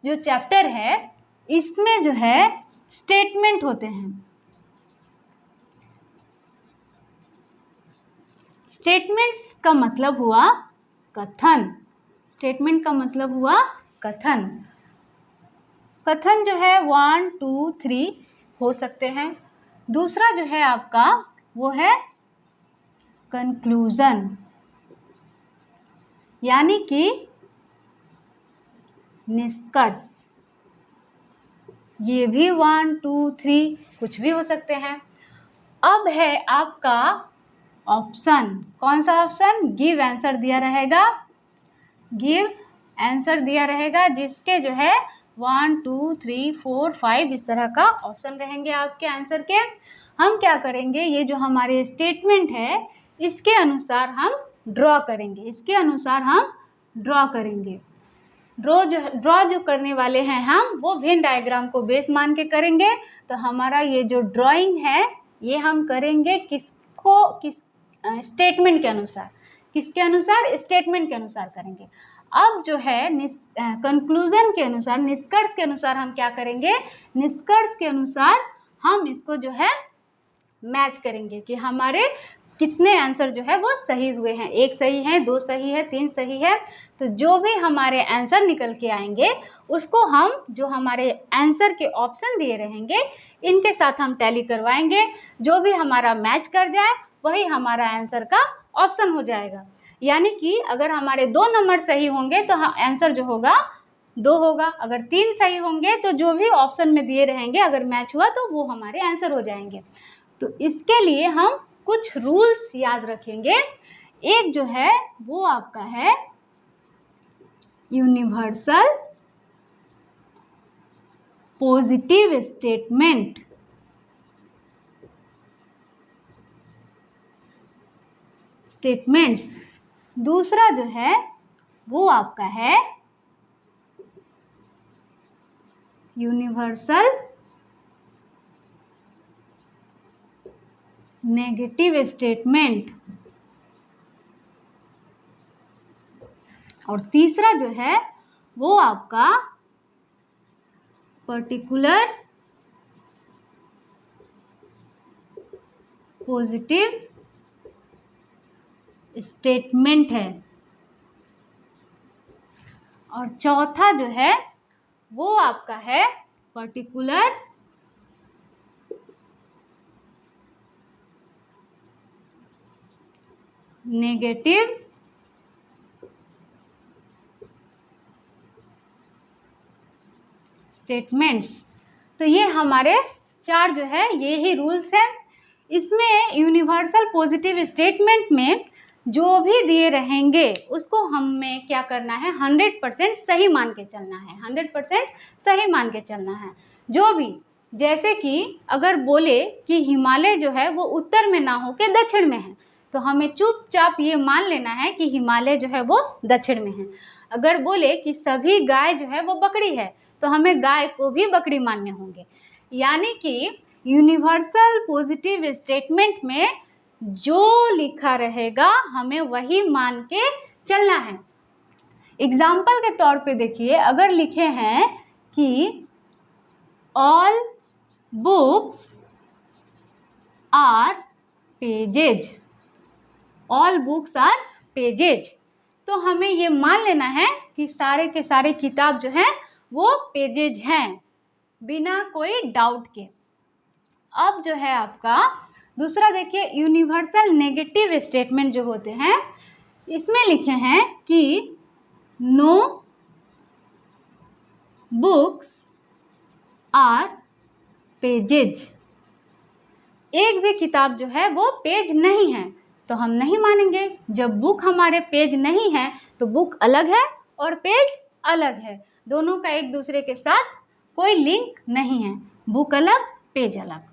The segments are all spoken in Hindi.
जो चैप्टर है इसमें जो है स्टेटमेंट होते हैं। स्टेटमेंट्स का मतलब हुआ कथन। स्टेटमेंट का मतलब हुआ कथन। कथन जो है 1 2 3 हो सकते हैं। दूसरा जो है आपका वो है कंक्लूजन, यानी कि निष्कर्ष। ये भी 1 2 3 कुछ भी हो सकते हैं। अब है आपका ऑप्शन। कौन सा ऑप्शन? गिव आंसर दिया रहेगा। गिव आंसर दिया रहेगा जिसके जो है 1 2 3 4 5 इस तरह का ऑप्शन रहेंगे आपके आंसर के। हम क्या करेंगे, ये जो हमारे स्टेटमेंट है इसके अनुसार हम ड्रॉ करेंगे। इसके अनुसार हम ड्रॉ करेंगे। ड्रॉ जो करने वाले हैं हम वो वेन डायग्राम को बेस मान के करेंगे। तो हमारा ये जो ड्राइंग है ये हम करेंगे किस स्टेटमेंट के अनुसार। किसके अनुसार? स्टेटमेंट के अनुसार करेंगे। अब जो है कंक्लूजन के अनुसार, निष्कर्ष के अनुसार हम क्या करेंगे? निष्कर्ष के अनुसार हम इसको जो है मैच करेंगे कि हमारे कितने आंसर जो है वो सही हुए हैं। 1 सही है, 2 सही है, 3 सही है। तो जो भी हमारे आंसर निकल के आएंगे उसको हम जो हमारे आंसर के ऑप्शन दिए रहेंगे इनके साथ हम टैली करवाएंगे। जो भी हमारा मैच कर जाए वही हमारा आंसर का ऑप्शन हो जाएगा। यानी कि अगर हमारे 2 नंबर सही होंगे तो आंसर जो होगा 2 होगा। अगर 3 सही होंगे तो जो भी ऑप्शन में दिए रहेंगे अगर मैच हुआ तो वो हमारे आंसर हो जाएंगे। तो इसके लिए हम कुछ रूल्स याद रखेंगे। एक जो है वो आपका है यूनिवर्सल पॉजिटिव स्टेटमेंट। स्टेटमेंट्स। दूसरा जो है वो आपका है यूनिवर्सल नेगेटिव स्टेटमेंट। और तीसरा जो है वो आपका पर्टिकुलर पॉजिटिव स्टेटमेंट है। और चौथा जो है वो आपका है पर्टिकुलर नेगेटिव स्टेटमेंट्स। तो ये हमारे 4 जो है ये ही रूल्स हैं। इसमें यूनिवर्सल पॉजिटिव स्टेटमेंट में जो भी दिए रहेंगे उसको हमें क्या करना है? 100% सही मान के चलना है। 100% सही मान के चलना है। जो भी, जैसे कि अगर बोले कि हिमालय जो है वो उत्तर में ना हो के दक्षिण में है तो हमें चुपचाप ये मान लेना है कि हिमालय जो है वो दक्षिण में है। अगर बोले कि सभी गाय जो है वो बकरी है तो हमें गाय को भी बकरी मानने होंगे। यानी कि यूनिवर्सल पॉजिटिव स्टेटमेंट में जो लिखा रहेगा हमें वही मान के चलना है। एग्जाम्पल के तौर पे देखिए, अगर लिखे हैं कि all books are pages, all books are pages, तो हमें ये मान लेना है कि सारे के सारे किताब जो हैं वो पेजेज हैं बिना कोई डाउट के। अब जो है आपका दूसरा देखिए, यूनिवर्सल नेगेटिव स्टेटमेंट जो होते हैं इसमें लिखे हैं कि नो बुक्स आर पेजेज, एक भी किताब जो है वो पेज नहीं है तो हम नहीं मानेंगे। जब बुक हमारे पेज नहीं है तो बुक अलग है और पेज अलग है, दोनों का एक दूसरे के साथ कोई लिंक नहीं है, बुक अलग पेज अलग।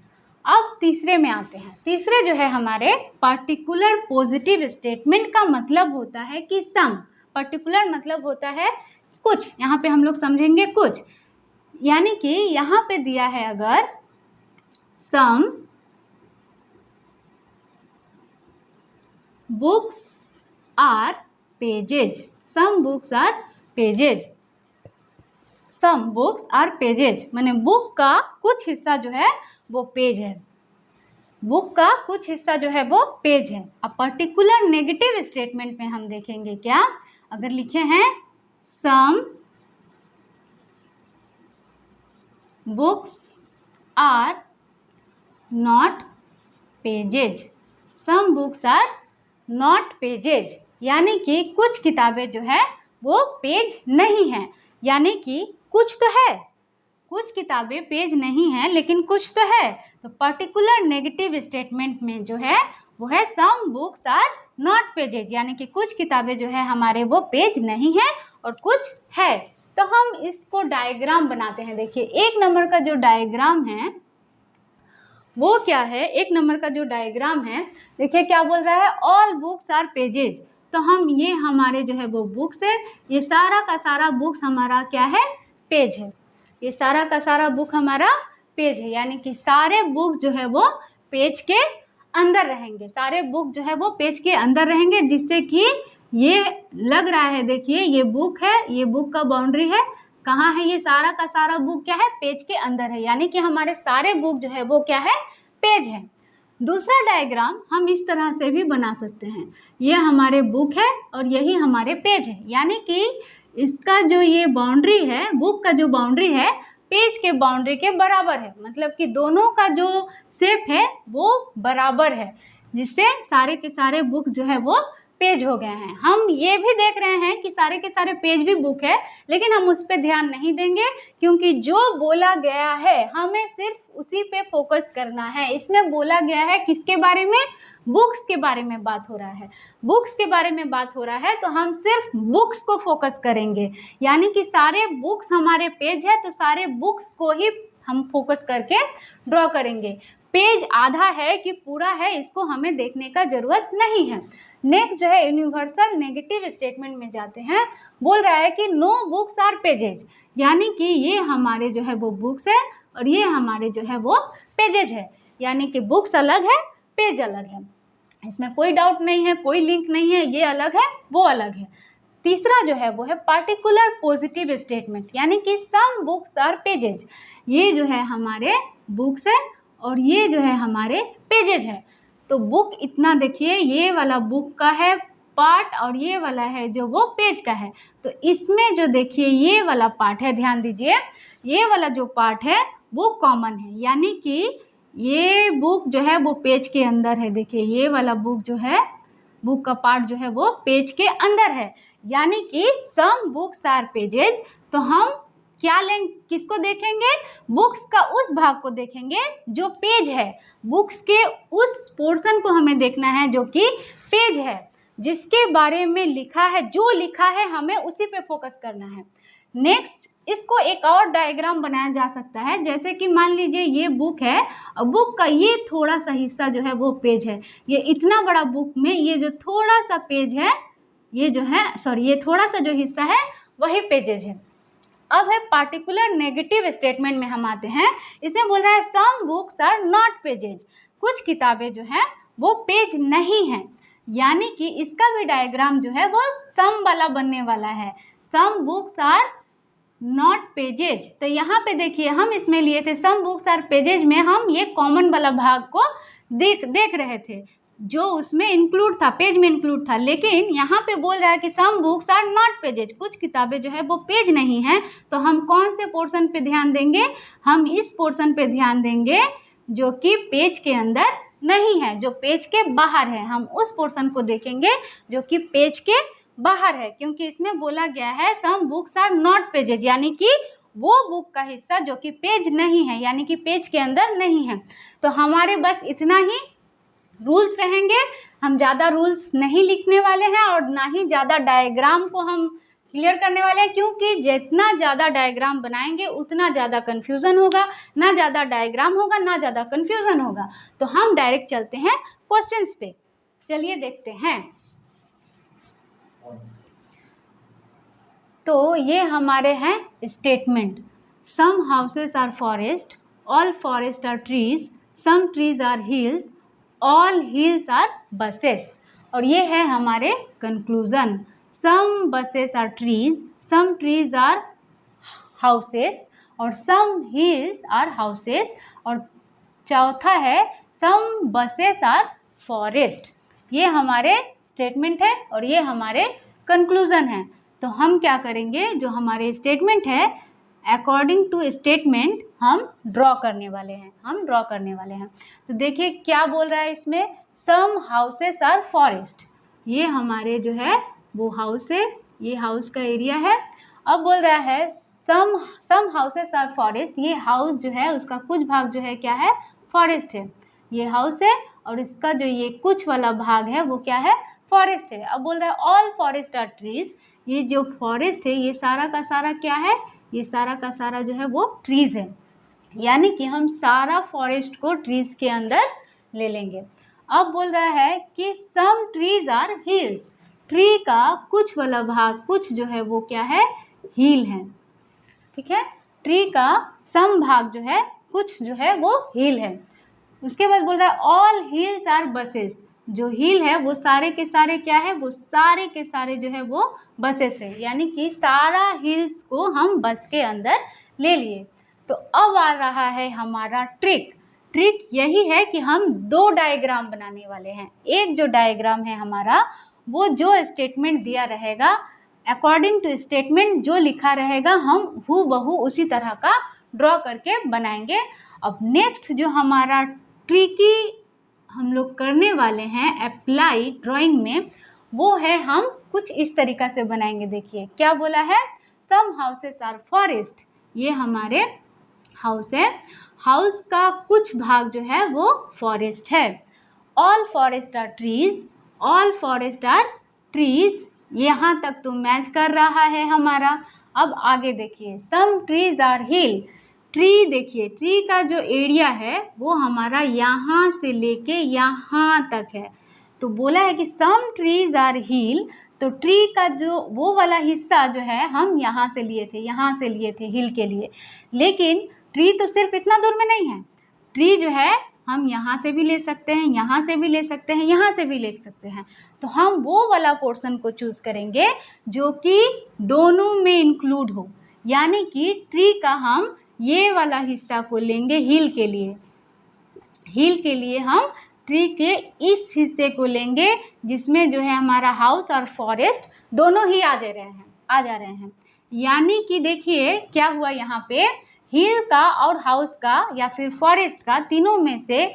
अब तीसरे में आते हैं। तीसरे जो है हमारे पर्टिकुलर पॉजिटिव स्टेटमेंट का मतलब होता है कि सम। पर्टिकुलर मतलब होता है कुछ, यहाँ पे हम लोग समझेंगे कुछ, यानी कि यहाँ पे दिया है अगर some books are pages, some books are pages, some books are pages, माने बुक का कुछ हिस्सा जो है वो पेज है, बुक का कुछ हिस्सा जो है वो पेज है। अब पर्टिकुलर नेगेटिव स्टेटमेंट में हम देखेंगे क्या, अगर लिखे हैं some books are not pages, some books are not pages, यानी कि कुछ किताबें जो है वो पेज नहीं है, यानी कि कुछ तो है, कुछ किताबें पेज नहीं है लेकिन कुछ तो है। तो पर्टिकुलर नेगेटिव स्टेटमेंट में जो है वो है some books are not pages, यानी कि कुछ किताबें जो है हमारे वो पेज नहीं है और कुछ है। तो हम इसको डायग्राम बनाते हैं। देखिए 1 नंबर का जो डायग्राम है वो क्या है, 1 नंबर का जो डायग्राम है, देखिए क्या बोल रहा है, ऑल बुक्स आर पेजेज। तो हम ये हमारे जो है वो बुक्स है, ये सारा का सारा बुक्स हमारा क्या है, पेज है, ये सारा का सारा बुक हमारा पेज है, यानी कि सारे बुक जो है वो पेज के अंदर रहेंगे, सारे बुक जो है वो पेज के अंदर रहेंगे, जिससे कि ये लग रहा है, देखिए ये बुक है, ये बुक का बाउंड्री है, कहाँ है, ये सारा का सारा बुक क्या है, पेज के अंदर है, यानी कि हमारे सारे बुक जो है वो क्या है, पेज है। दूसरा डायग्राम हम इस तरह से भी बना सकते हैं, ये हमारे बुक है और यही हमारे पेज है, यानी कि इसका जो ये बाउंड्री है, बुक का जो बाउंड्री है पेज के बाउंड्री के बराबर है, मतलब कि दोनों का जो शेप है वो बराबर है, जिससे सारे के सारे बुक जो है वो पेज हो गए हैं। हम ये भी देख रहे हैं कि सारे के सारे पेज भी बुक है, लेकिन हम उस पर ध्यान नहीं देंगे, क्योंकि जो बोला गया है हमें सिर्फ उसी पे फोकस करना है। इसमें बोला गया है किसके बारे में, बुक्स के बारे में बात हो रहा है, बुक्स के बारे में बात हो रहा है, तो हम सिर्फ बुक्स को फोकस करेंगे, यानी कि सारे बुक्स हमारे पेज है तो सारे बुक्स को ही हम फोकस करके ड्रॉ करेंगे। पेज आधा है कि पूरा है इसको हमें देखने का जरूरत नहीं है। नेक्स्ट जो है यूनिवर्सल नेगेटिव स्टेटमेंट में जाते हैं, बोल रहा है कि नो बुक्स आर पेजेज, यानी कि ये हमारे जो है वो बुक्स है और ये हमारे जो है वो पेजेज है, यानी कि बुक्स अलग है, पेज अलग है, इसमें कोई डाउट नहीं है, कोई लिंक नहीं है, ये अलग है वो अलग है। तीसरा जो है वो है पार्टिकुलर पॉजिटिव स्टेटमेंट, यानी कि सम बुक्स आर पेजेज, ये जो है हमारे बुक्स है और ये जो है हमारे पेजेज है। तो बुक इतना देखिए, ये वाला बुक का है पार्ट और ये वाला है जो वो पेज का है, तो इसमें जो देखिए ये वाला पार्ट है, ध्यान दीजिए, ये वाला जो पार्ट है वो कॉमन है, यानी कि ये बुक जो है वो पेज के अंदर है, देखिए ये वाला बुक जो है, बुक का पार्ट जो है वो पेज के अंदर है, यानी कि सम बुक्स आर पेजेज। तो हम क्या लेंगे, किसको देखेंगे, बुक्स का उस भाग को देखेंगे जो पेज है, बुक्स के उस पोर्शन को हमें देखना है जो कि पेज है, जिसके बारे में लिखा है, जो लिखा है हमें उसी पे फोकस करना है। नेक्स्ट इसको एक और डायग्राम बनाया जा सकता है, जैसे कि मान लीजिए ये बुक है और बुक का ये थोड़ा सा हिस्सा जो है वो पेज है, ये इतना बड़ा बुक में ये जो थोड़ा सा पेज है, ये जो है ये थोड़ा सा जो हिस्सा है वही पेजेज है। अब है पार्टिकुलर नेगेटिव स्टेटमेंट में हम आते हैं, इसमें बोल रहा है some books are not pages, कुछ किताबें जो है वो पेज नहीं है, यानी कि इसका भी डायग्राम जो है वो सम वाला बनने वाला है, some books are not pages. तो यहाँ पे देखिए हम इसमें लिए थे सम बुक्स आर पेजेज में हम ये कॉमन वाला भाग को देख रहे थे जो उसमें इंक्लूड था, पेज में इंक्लूड था, लेकिन यहाँ पे बोल रहा है कि some books are not pages, कुछ किताबें जो है वो पेज नहीं हैं। तो हम कौन से पोर्शन पे ध्यान देंगे, हम इस पोर्शन पे ध्यान देंगे जो कि पेज के अंदर नहीं है, जो पेज के बाहर है, हम उस पोर्शन को देखेंगे जो कि पेज के बाहर है, क्योंकि इसमें बोला गया है some books are not pages, यानी कि वो बुक का हिस्सा जो कि पेज नहीं है, यानी कि पेज के अंदर नहीं है। तो हमारे बस इतना ही रूल्स रहेंगे, हम ज़्यादा रूल्स नहीं लिखने वाले हैं और ना ही ज़्यादा डायग्राम को हम क्लियर करने वाले हैं, क्योंकि जितना ज़्यादा डायग्राम बनाएंगे उतना ज़्यादा कन्फ्यूज़न होगा, ना ज़्यादा डायग्राम होगा ना ज़्यादा कन्फ्यूज़न होगा। तो हम डायरेक्ट चलते हैं क्वेश्चंस पे, चलिए देखते हैं। तो ये हमारे हैं statement, some houses are forest, all forest are trees, some trees are hills, all hills are buses. और ये है हमारे conclusion, some buses are trees, some trees are houses और सम हिल्स आर हाउसेस, और चौथा है सम बसेस आर फॉरेस्ट। ये हमारे स्टेटमेंट है और ये हमारे कंक्लूजन है। तो हम क्या करेंगे, जो हमारे स्टेटमेंट है अकॉर्डिंग टू स्टेटमेंट हम ड्रॉ करने वाले हैं। तो देखिए क्या बोल रहा है इसमें, सम हाउसेस आर फॉरेस्ट। ये हमारे जो है वो हाउस है, ये हाउस का एरिया है। अब बोल रहा है सम हाउसेस आर फॉरेस्ट, ये हाउस जो है उसका कुछ भाग जो है क्या है, फॉरेस्ट है। ये हाउस है और इसका जो ये कुछ वाला भाग है वो क्या है, फॉरेस्ट है। अब बोल रहा है ऑल फॉरेस्ट आर ट्रीज, ये जो फॉरेस्ट है ये सारा का सारा क्या है, ये सारा का सारा जो है वो ट्रीज है, यानी कि हम सारा फॉरेस्ट को ट्रीज के अंदर ले लेंगे। अब बोल रहा है कि some trees are hills, tree का कुछ वाला भाग कुछ जो है वो क्या है, हिल है, ठीक है। ट्री का सम भाग जो है कुछ जो है वो हिल है। उसके बाद बोल रहा है ऑल हिल्स आर बसेस, जो हिल है वो सारे के सारे क्या है, वो सारे के सारे जो है वो बसेस है, यानी कि सारा हिल्स को हम बस के अंदर ले लिए। तो अब आ रहा है हमारा ट्रिक यही है कि हम दो डायग्राम बनाने वाले हैं। एक जो डायग्राम है हमारा, वो जो स्टेटमेंट दिया रहेगा अकॉर्डिंग टू स्टेटमेंट जो लिखा रहेगा हम हूबहू उसी तरह का ड्रॉ करके बनाएंगे। अब नेक्स्ट जो हमारा ट्रिकी हम लोग करने वाले हैं अप्लाई ड्राइंग में, वो है हम कुछ इस तरीक़ा से बनाएंगे। देखिए क्या बोला है, सम हाउसेस आर फॉरेस्ट, ये हमारे हाउस है, हाउस का कुछ भाग जो है वो फॉरेस्ट है। All forest are trees, all forest are trees, यहाँ तक तो मैच कर रहा है हमारा। अब आगे देखिए, some trees are hill, tree देखिए ट्री का जो एरिया है वो हमारा यहाँ से लेके यहाँ तक है। तो बोला है कि सम ट्रीज आर हिल, तो ट्री का जो वो वाला हिस्सा जो है हम यहाँ से लिए थे हिल के लिए, लेकिन ट्री तो सिर्फ इतना दूर में नहीं है, ट्री जो है हम यहाँ से भी ले सकते हैं, यहाँ से भी ले सकते हैं, यहाँ से भी ले सकते हैं। तो हम वो वाला पोर्शन को चूज़ करेंगे जो कि दोनों में इंक्लूड हो, यानी कि ट्री का हम ये वाला हिस्सा को लेंगे हिल के लिए हम ट्री के इस हिस्से को लेंगे जिसमें जो है हमारा हाउस और फॉरेस्ट दोनों ही आ जा रहे हैं। यानी कि देखिए क्या हुआ, यहाँ पे हिल का और हाउस का या फिर फॉरेस्ट का, तीनों में से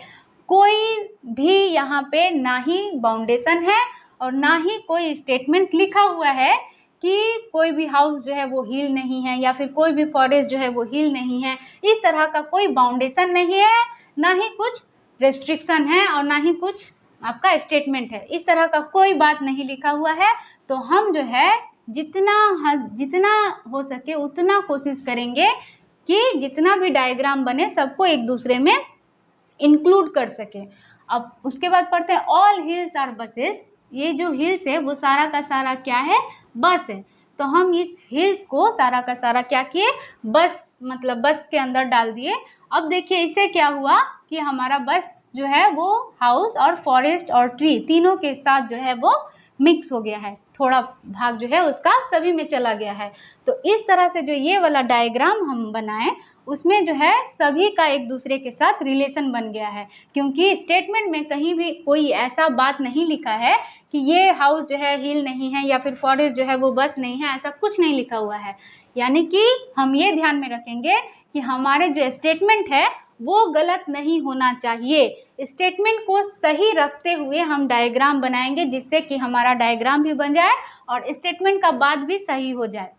कोई भी यहाँ पे ना ही बाउंडेशन है और ना ही कोई स्टेटमेंट लिखा हुआ है कि कोई भी हाउस जो है वो हिल नहीं है या फिर कोई भी फॉरेस्ट जो है वो हिल नहीं है। इस तरह का कोई बाउंडेशन नहीं है, ना ही कुछ रेस्ट्रिक्शन है और ना ही कुछ आपका स्टेटमेंट है, इस तरह का कोई बात नहीं लिखा हुआ है। तो हम जो है जितना हो सके उतना कोशिश करेंगे कि जितना भी डायग्राम बने सबको एक दूसरे में इंक्लूड कर सके। अब उसके बाद पढ़ते हैं ऑल हिल्स आर बसेस, ये जो हिल्स है वो सारा का सारा क्या है, बस है। तो हम इस हिल्स को सारा का सारा क्या किए, बस के अंदर डाल दिए। अब देखिए इससे क्या हुआ कि हमारा बस जो है वो हाउस और फॉरेस्ट और ट्री तीनों के साथ जो है वो मिक्स हो गया है, थोड़ा भाग जो है उसका सभी में चला गया है। तो इस तरह से जो ये वाला डायग्राम हम बनाएं उसमें जो है सभी का एक दूसरे के साथ रिलेशन बन गया है, क्योंकि स्टेटमेंट में कहीं भी कोई ऐसा बात नहीं लिखा है कि ये हाउस जो है हिल नहीं है या फिर फॉरेस्ट जो है वो बस नहीं है, ऐसा कुछ नहीं लिखा हुआ है। यानी कि हम ये ध्यान में रखेंगे कि हमारे जो स्टेटमेंट है वो गलत नहीं होना चाहिए। स्टेटमेंट को सही रखते हुए हम डायग्राम बनाएंगे जिससे कि हमारा डायग्राम भी बन जाए और स्टेटमेंट का बात भी सही हो जाए।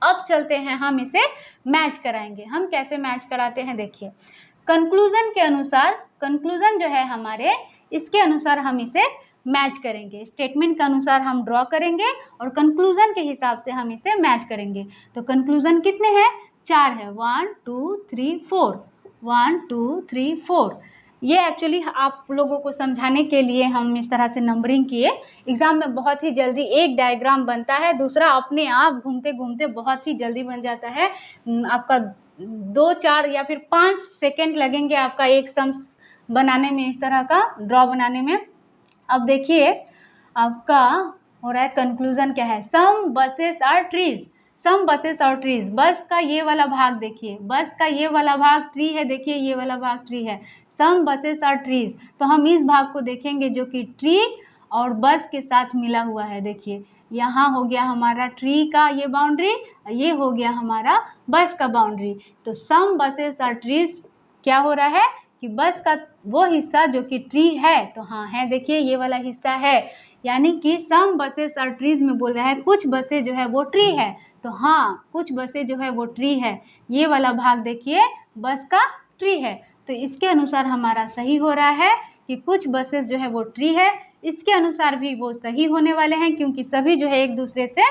अब चलते हैं, हम इसे मैच कराएंगे। हम कैसे मैच कराते हैं, देखिए कंक्लूजन के अनुसार, कंक्लूजन जो है हमारे इसके अनुसार हम इसे मैच करेंगे, स्टेटमेंट के अनुसार हम ड्रॉ करेंगे और कंक्लूजन के हिसाब से हम इसे मैच करेंगे। तो कंक्लूजन कितने हैं, 4 है, 1 2 3 4, 1 2 3 4। ये एक्चुअली आप लोगों को समझाने के लिए हम इस तरह से नंबरिंग किए। एग्ज़ाम में बहुत ही जल्दी एक डायग्राम बनता है, दूसरा अपने आप घूमते घूमते बहुत ही जल्दी बन जाता है। आपका 2 4 या फिर 5 सेकेंड लगेंगे आपका एक सम्स बनाने में, इस तरह का ड्रॉ बनाने में। अब देखिए आपका हो रहा है कंक्लूजन क्या है, some buses are trees, some buses और ट्रीज, बस का ये वाला भाग देखिए, बस का ये वाला भाग ट्री है, देखिए ये वाला भाग ट्री है, सम बसेस और ट्रीज। तो हम इस भाग को देखेंगे जो कि ट्री और बस के साथ मिला हुआ है। देखिए यहाँ हो गया हमारा ट्री का ये बाउंड्री, ये हो गया हमारा बस का बाउंड्री। तो सम बसेस और ट्रीज क्या हो रहा है कि बस का वो हिस्सा जो कि ट्री है, तो हाँ है, देखिए ये वाला हिस्सा है, यानी कि सम बसेस और ट्रीज में बोल रहा है कुछ बसें जो है वो ट्री है। तो हाँ कुछ बसें जो है वो ट्री है, ये वाला भाग देखिए बस का ट्री है। तो इसके अनुसार हमारा सही हो रहा है कि कुछ बसेस जो है वो ट्री है। इसके अनुसार भी वो सही होने वाले हैं क्योंकि सभी जो है एक दूसरे से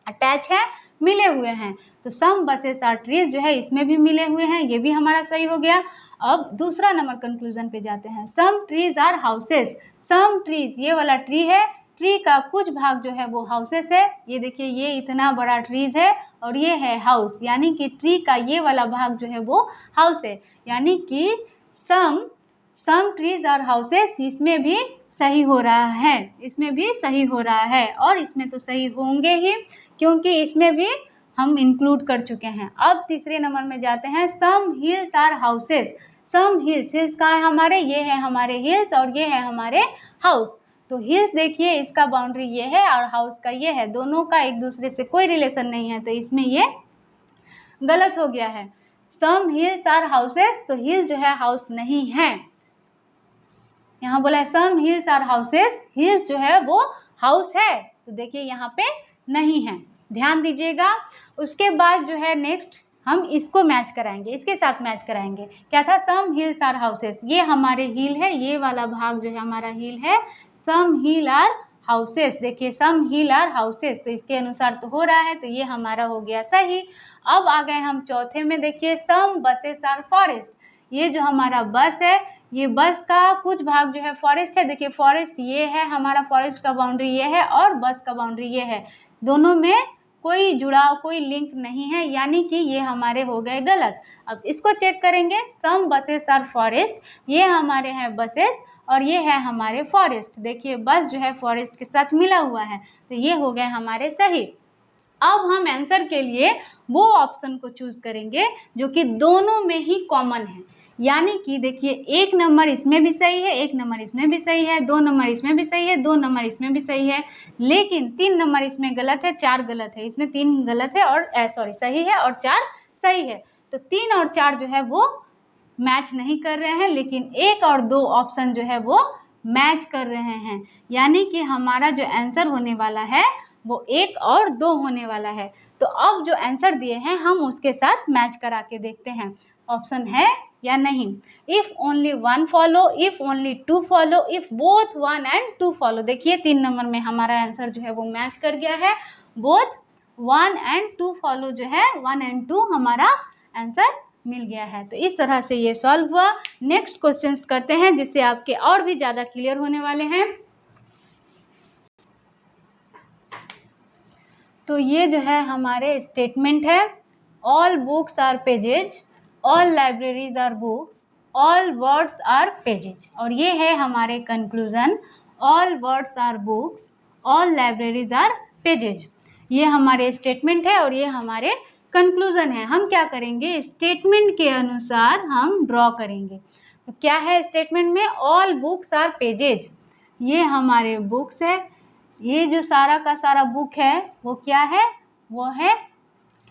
अटैच है, मिले हुए हैं। तो सम बसेस और ट्रीज जो है इसमें भी मिले हुए हैं, ये भी हमारा सही हो गया। अब दूसरा नंबर कंक्लूजन पे जाते हैं। Some trees are houses, some trees ये वाला ट्री है, ट्री का कुछ भाग जो है वो हाउसेस है। ये देखिए ये इतना बड़ा ट्रीज है और ये है हाउस, यानी कि ट्री का ये वाला भाग जो है वो हाउस है, यानी कि सम ट्रीज और हाउसेस इसमें भी सही हो रहा है, इसमें भी सही हो रहा है और इसमें तो सही होंगे ही क्योंकि इसमें भी हम इंक्लूड कर चुके हैं। अब तीसरे नंबर में जाते हैं। Some hills are houses, some hills, hills कहाँ है हमारे, ये है हमारे हिल्स और ये है हमारे हाउस। तो हिल्स देखिए इसका बाउंड्री ये है और हाउस का ये है, दोनों का एक दूसरे से कोई रिलेशन नहीं है, तो इसमें ये गलत हो गया है। सम हिल्स आर हाउसेस, तो हिल्स जो है हाउस नहीं है, यहाँ बोला है सम हिल्स आर हाउसेस, हिल्स जो है वो हाउस है, तो देखिए यहाँ पे नहीं है, ध्यान दीजिएगा। उसके बाद जो है नेक्स्ट हम इसको मैच कराएंगे, इसके साथ मैच कराएंगे। क्या था, सम हिल्स आर हाउसेस, ये हमारे हिल है, ये वाला भाग जो है हमारा हिल है। सम हिल आर हाउसेस, देखिए सम हिल आर हाउसेस, तो इसके अनुसार तो हो रहा है, तो ये हमारा हो गया सही। अब आ गए हम चौथे में, देखिए सम बसेस आर फॉरेस्ट, ये जो हमारा बस है, ये बस का कुछ भाग जो है फॉरेस्ट है। देखिए फॉरेस्ट ये है हमारा, फॉरेस्ट का बाउंड्री ये है और बस का बाउंड्री ये है, दोनों में कोई जुड़ाव कोई लिंक नहीं है, यानी कि ये हमारे हो गए गलत। अब इसको चेक करेंगे, सम बसेस आर फॉरेस्ट, ये हमारे हैं बसेस और ये है हमारे फॉरेस्ट। देखिए बस जो है फॉरेस्ट के साथ मिला हुआ है, तो ये हो गए हमारे सही। अब हम आंसर के लिए वो ऑप्शन को चूज करेंगे जो कि दोनों में ही कॉमन है, यानी कि देखिए एक नंबर इसमें भी सही है, एक नंबर इसमें भी सही है, 2 नंबर इसमें भी सही है, 2 नंबर इसमें भी सही है, लेकिन 3 नंबर इसमें गलत है, 4 गलत है, इसमें 3 गलत है और सही है और 4 सही है। तो 3 और 4 जो है वो मैच नहीं कर रहे हैं, लेकिन 1 और 2 ऑप्शन जो है वो मैच कर रहे हैं, यानी कि हमारा जो आंसर होने वाला है वो 1 और 2 होने वाला है। तो अब जो आंसर दिए हैं हम उसके साथ मैच करा के देखते हैं ऑप्शन है या नहीं। If only 1 follow, if only 2 follow, if both 1 and 2 follow. देखिए 3 नंबर में हमारा आंसर जो है वो मैच कर गया है, बोथ 1 and 2 फॉलो जो है 1 and 2 हमारा आंसर मिल गया है। तो इस तरह से ये सॉल्व हुआ। नेक्स्ट क्वेश्चंस करते हैं जिससे आपके और भी ज़्यादा क्लियर होने वाले हैं। तो ये जो है हमारे स्टेटमेंट है, all books are pages, all libraries are books, all words are pages, और ये है हमारे conclusion, all words are books, all libraries are pages. ये हमारे स्टेटमेंट है और ये हमारे कंक्लूजन है। हम क्या करेंगे, स्टेटमेंट के अनुसार हम ड्रॉ करेंगे। तो क्या है स्टेटमेंट में, ऑल बुक्स आर पेजेज, ये हमारे बुक्स है, ये जो सारा का सारा बुक है वो क्या है, वो है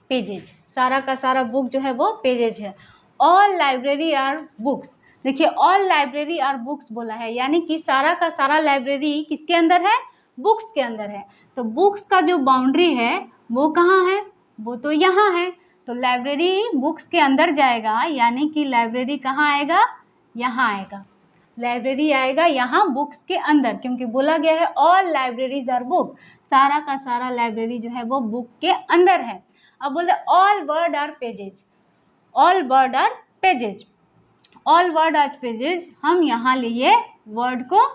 पेजेज, सारा का सारा बुक जो है वो पेजेज है। ऑल लाइब्रेरी आर बुक्स, देखिए ऑल लाइब्रेरी आर बुक्स बोला है, यानी कि सारा का सारा लाइब्रेरी किसके अंदर है, बुक्स के अंदर है। तो बुक्स का जो बाउंड्री है वो कहाँ है, वो तो यहाँ है, तो लाइब्रेरी बुक्स के अंदर जाएगा, यानी कि लाइब्रेरी कहाँ आएगा, यहाँ आएगा, लाइब्रेरी आएगा यहाँ बुक्स के अंदर, क्योंकि बोला गया है ऑल लाइब्रेरीज आर बुक, सारा का सारा लाइब्रेरी जो है वो बुक के अंदर है। अब बोल रहे all word are pages, all word are pages, all word are pages, हम यहाँ लिए वर्ड को,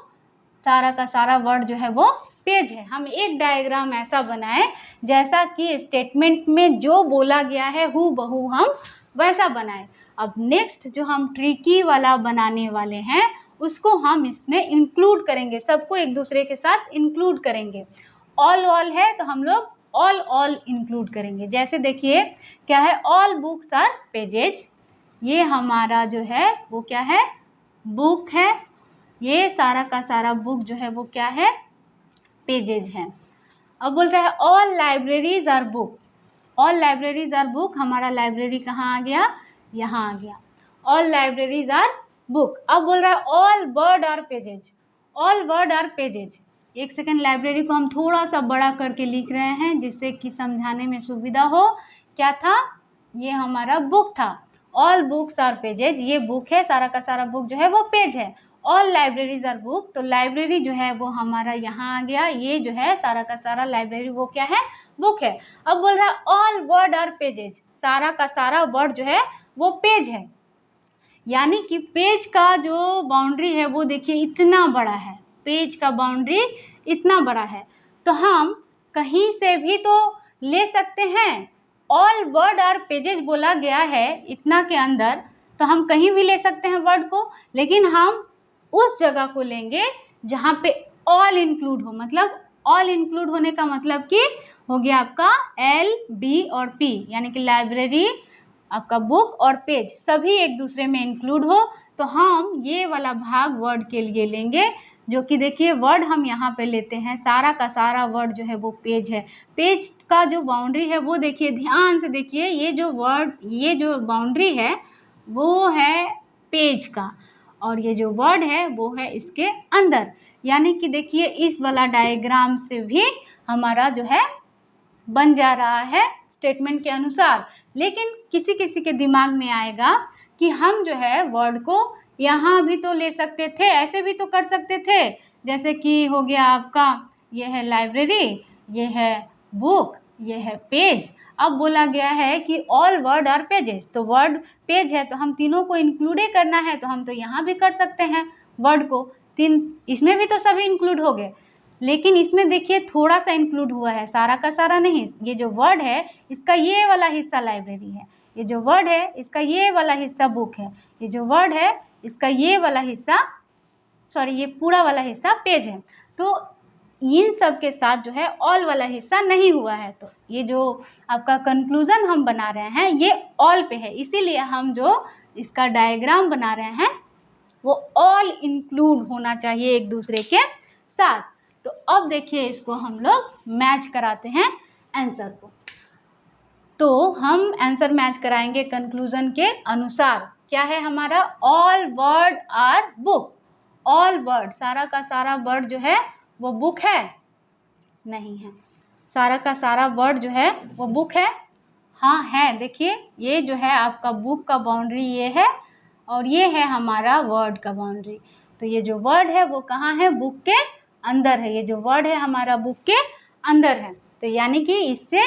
सारा का सारा वर्ड जो है वो पेज है। हम एक डायग्राम ऐसा बनाए जैसा कि स्टेटमेंट में जो बोला गया है हूबहू हम वैसा बनाए। अब नेक्स्ट जो हम ट्रिकी वाला बनाने वाले हैं उसको हम इसमें इंक्लूड करेंगे, सबको एक दूसरे के साथ इंक्लूड करेंगे। ऑल है तो हम लोग ऑल ऑल इंक्लूड करेंगे। जैसे देखिए क्या है, ऑल बुक्स आर पेजेज, ये हमारा जो है वो क्या है, बुक है। ये सारा का सारा बुक जो है वो क्या है, पेजेज है। अब बोल रहा है all libraries are book, all libraries are book, हमारा लाइब्रेरी कहाँ आ गया, यहाँ आ गया। All libraries are book. अब बोल रहा है all word are pages, all word are pages. एक सेकेंड, लाइब्रेरी को हम थोड़ा सा बड़ा करके लिख रहे हैं जिससे कि समझाने में सुविधा हो। क्या था, ये हमारा बुक था। ऑल बुक्स आर पेजेज, ये बुक है, सारा का सारा बुक जो है वो पेज है। ऑल लाइब्रेरीज आर बुक, तो लाइब्रेरी जो है वो हमारा यहाँ आ गया। ये जो है सारा का सारा लाइब्रेरी वो क्या है, बुक है। अब बोल रहा है ऑल वर्ड आर पेजेज, सारा का सारा वर्ड जो है वो पेज है। यानी कि पेज का जो बाउंड्री है वो देखिए इतना बड़ा है, पेज का बाउंड्री इतना बड़ा है। तो हम कहीं से भी तो ले सकते हैं, ऑल वर्ड आर पेजेज बोला गया है इतना के अंदर, तो हम कहीं भी ले सकते हैं वर्ड को, लेकिन हम उस जगह को लेंगे जहाँ पे ऑल इंक्लूड हो। मतलब ऑल इंक्लूड होने का मतलब कि हो गया आपका L, B और P, यानी कि लाइब्रेरी, आपका बुक और पेज सभी एक दूसरे में इंक्लूड हो। तो हम ये वाला भाग वर्ड के लिए लेंगे, जो कि देखिए वर्ड हम यहाँ पे लेते हैं, सारा का सारा वर्ड जो है वो पेज है। पेज का जो बाउंड्री है वो देखिए, ध्यान से देखिए, ये जो वर्ड, ये जो बाउंड्री है वो है पेज का, और ये जो वर्ड है वो है इसके अंदर। यानी कि देखिए इस वाला डायग्राम से भी हमारा जो है बन जा रहा है स्टेटमेंट के अनुसार। लेकिन किसी किसी के दिमाग में आएगा कि हम जो है वर्ड को यहाँ भी तो ले सकते थे, ऐसे भी तो कर सकते थे। जैसे कि हो गया आपका, ये है लाइब्रेरी, ये है बुक, ये है पेज। अब बोला गया है कि ऑल वर्ड आर पेजेस, तो वर्ड पेज है तो हम तीनों को इंक्लूड करना है, तो हम तो यहाँ भी कर सकते हैं वर्ड को, तीन, इसमें भी तो सभी इंक्लूड हो गए। लेकिन इसमें देखिए थोड़ा सा इंक्लूड हुआ है, सारा का सारा नहीं। ये जो वर्ड है इसका ये वाला हिस्सा लाइब्रेरी है, ये जो वर्ड है इसका ये वाला हिस्सा बुक है, ये जो वर्ड है इसका ये वाला हिस्सा, सॉरी ये पूरा वाला हिस्सा पेज है। तो इन सब के साथ जो है ऑल वाला हिस्सा नहीं हुआ है। तो ये जो आपका कंक्लूजन हम बना रहे हैं ये ऑल पे है, इसीलिए हम जो इसका डायग्राम बना रहे हैं वो ऑल इंक्लूड होना चाहिए एक दूसरे के साथ। तो अब देखिए इसको हम लोग मैच कराते हैं आंसर को। तो हम आंसर मैच कराएंगे कंक्लूजन के अनुसार। क्या है हमारा, all word are book, all word, सारा का सारा वर्ड जो है वो बुक है, नहीं है। सारा का सारा वर्ड जो है वो बुक है, हाँ है। देखिए ये जो है आपका बुक का बाउंड्री ये है, और ये है हमारा वर्ड का बाउंड्री। तो ये जो वर्ड है वो कहाँ है, बुक के अंदर है। ये जो वर्ड है हमारा बुक के अंदर है। तो यानी कि इससे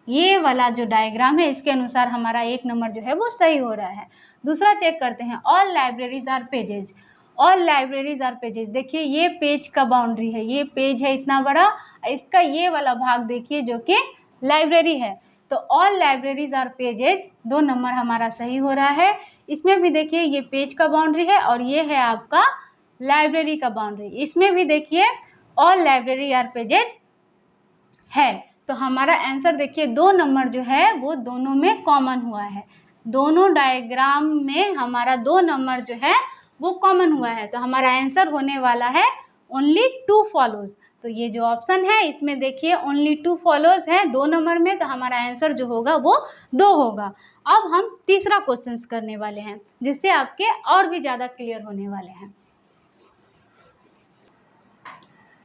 ये वाला जो डायग्राम है इसके अनुसार हमारा 1 नंबर जो है वो सही हो रहा है। दूसरा चेक करते हैं, all libraries are pages, all libraries are pages. देखिए ये पेज का बाउंड्री है, ये पेज है इतना बड़ा, इसका ये वाला भाग देखिए जो कि लाइब्रेरी है। तो all libraries are pages 2 number हमारा सही हो रहा है। इसमें भी देखिए ये पेज का बाउंड्री है और ये है आपका लाइब्रेरी का बाउंड्री। इसमें भी देखिए ऑल लाइब्रेरी आर पेजेज है। तो हमारा आंसर देखिए 2 नंबर जो है वो दोनों में कॉमन हुआ है, दोनों डायग्राम में हमारा 2 नंबर जो है वो कॉमन हुआ है। तो हमारा आंसर होने वाला है ओनली 2 फॉलोज। तो ये जो ऑप्शन है इसमें देखिए ओनली 2 फॉलोज है 2 नंबर में, तो हमारा आंसर जो होगा वो 2 होगा। अब हम तीसरा क्वेश्चन करने वाले हैं जिससे आपके और भी ज़्यादा क्लियर होने वाले हैं।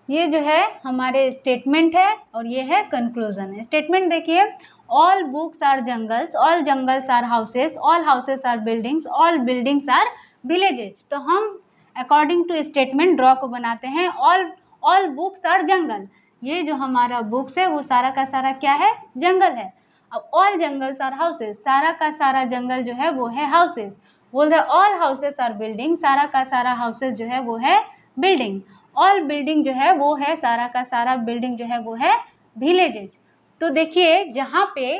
ये जो है हमारे स्टेटमेंट है और ये है कंक्लूजन है। स्टेटमेंट देखिए, all books are jungles, all jungles are houses, all houses are buildings, all buildings are villages. तो हम अकॉर्डिंग टू स्टेटमेंट ड्रॉ को बनाते हैं। ऑल बुक्स आर जंगल, ये जो हमारा बुक्स है वो सारा का सारा क्या है, जंगल है। अब ऑल जंगल्स आर हाउसेस, सारा का सारा जंगल जो है वो है हाउसेस। बोल रहे ऑल हाउसेस आर बिल्डिंग, सारा का सारा हाउसेस जो है वो है बिल्डिंग। ऑल बिल्डिंग जो है वो है, सारा का सारा बिल्डिंग जो है वो है विलेजेज। तो देखिए जहाँ पे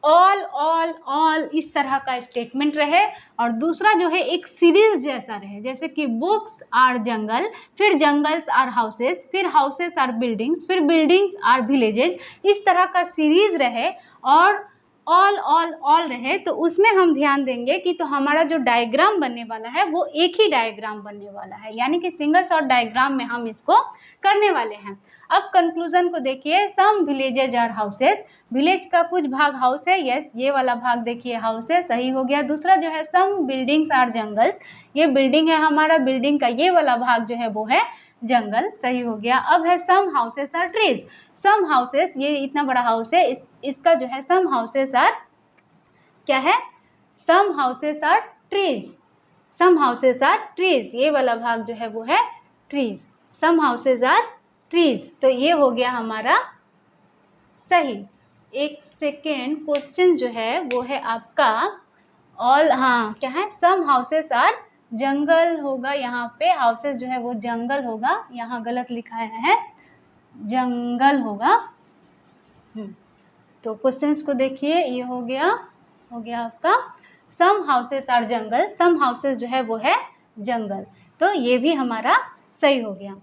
ऑल इस तरह का स्टेटमेंट रहे, और दूसरा जो है एक सीरीज जैसा रहे, जैसे कि बुक्स आर जंगल, फिर जंगल्स आर हाउसेस, फिर हाउसेस आर बिल्डिंग्स, फिर बिल्डिंग्स आर विलेजेस, इस तरह का सीरीज रहे और ऑल रहे, तो उसमें हम ध्यान देंगे कि तो हमारा जो डायग्राम बनने वाला है वो एक ही डायग्राम बनने वाला है, यानी कि सिंगल शॉर्ट डायग्राम में हम इसको करने वाले हैं। अब कंक्लूजन को देखिए, सम विलेजेज आर हाउसेस, विलेज का कुछ भाग हाउस है, यस ये वाला भाग देखिए हाउस है, सही हो गया। दूसरा जो है सम बिल्डिंग्स आर जंगल्स, ये बिल्डिंग है हमारा, बिल्डिंग का ये वाला भाग जो है वो है जंगल, सही हो गया। अब है some houses are trees, some houses, ये इतना बड़ा हाउस है, इसका जो है सम हाउसेस आर क्या है, some houses are trees, some houses are trees, ये वाला भाग जो है वो है trees, some houses are trees, तो ये हो गया हमारा सही। एक सेकेंड, क्वेश्चन जो है वो है आपका ऑल, हाँ क्या है, सम हाउसेस आर जंगल होगा, यहाँ पे हाउसेस जो है वो जंगल होगा, यहाँ गलत लिखा है जंगल होगा। तो क्वेश्चंस को देखिए, ये हो गया आपका सम हाउसेस आर जंगल, सम हाउसेस जो है वो है जंगल, तो ये भी हमारा सही हो गया।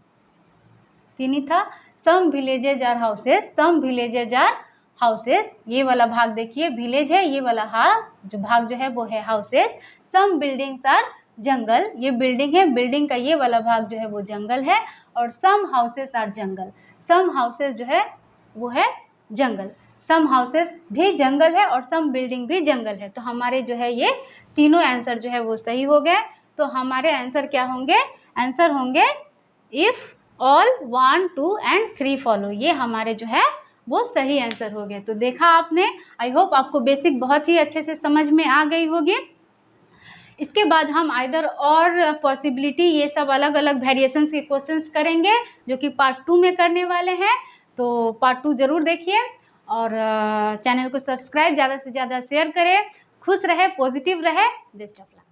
तीन ही था, some villages are houses, some villages are houses, ये वाला भाग देखिए विलेज है, ये वाला जो भाग जो है वो है हाउसेस। सम बिल्डिंग्स आर जंगल, ये बिल्डिंग है, बिल्डिंग का ये वाला भाग जो है वो जंगल है, और सम हाउसेस आर जंगल, सम हाउसेस जो है वो है जंगल, सम हाउसेस भी जंगल है और सम बिल्डिंग भी जंगल है, तो हमारे जो है ये तीनों आंसर जो है वो सही हो गए। तो हमारे आंसर क्या होंगे, आंसर होंगे इफ ऑल 1 2 एंड 3 फॉलो, ये हमारे जो है वो सही आंसर हो गए। तो देखा आपने, आई होप आपको बेसिक बहुत ही अच्छे से समझ में आ गई होगी। इसके बाद हम आइदर और पॉसिबिलिटी, ये सब अलग अलग वेरिएशंस के क्वेश्चंस करेंगे जो कि पार्ट 2 में करने वाले हैं, तो पार्ट 2 जरूर देखिए, और चैनल को सब्सक्राइब, ज़्यादा से ज़्यादा शेयर करें। खुश रहे, पॉजिटिव रहे, बेस्ट ऑफ लक।